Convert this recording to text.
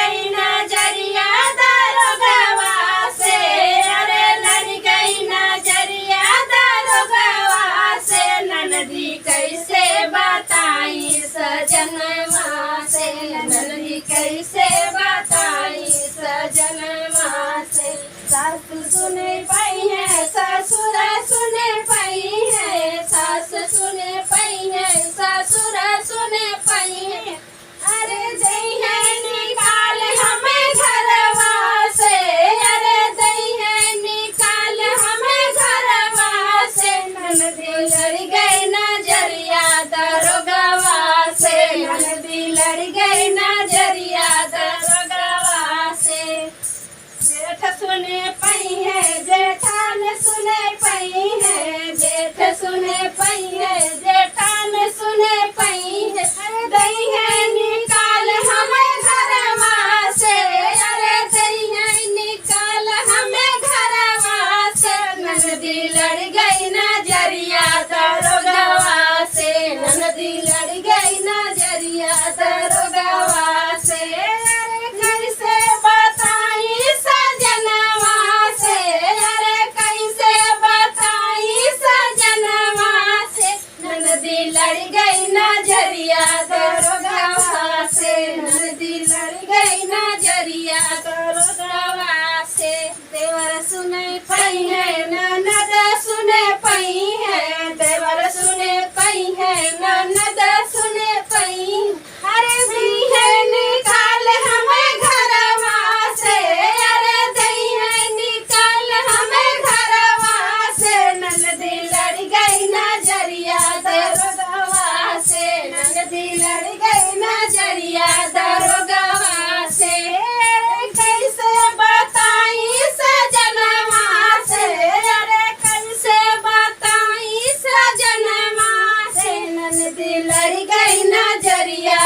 गई नजरिया दारोगवा से, अरे लड़ गई नजरिया दारोगवा से, ननदी कैसे बताई सजनवा से, ननदी कैसे बताई सजनवा से। सासु सुने पाई है ससुर सुने पाई है, सास सुने पाई है ससुर सुने पाई है, अरे दई है निकाल हमें घरवा से, अरे दई है निकाल हमें घरवा से, ननदी लड़ गई नजरिया दारोगवा से, ननदी लड़ गई नजरिया दारोगवा से। जेठ सुने पई है जेठान सुने पई है, जेठ सुने पई है जेठान सुने पई है, अरे दई है निकाल हमें घरवा से, अरे दई है निकाल हमें घरवा से, ननदी लड़ गई नजरिया दारोगवा से, ननदी लड़ गई नजरिया दारोगवा से। अरे कैसे बताई सजनवा से, अरे कैसे बताई सजनवा से, ननदी लड़ गई नजरिया दारोगवा से, ननदी लड़ गई नजरिया दारोगवा से। देवर सुने पई है ननद सुने पई है, देवर सुने पई है ननद सुने पई, अरे दी है निकाल हमें घरवा से, अरे दई है निकाल हमें घरवा से, ननदी लड़ गई नजरिया दारोगवा से, ननदी लड़ गई नजरिया दारोगवा से। कैसे बताई सजनवा से, अरे कैसे बताई सजनवा से, ननदी लड़ गई नजरिया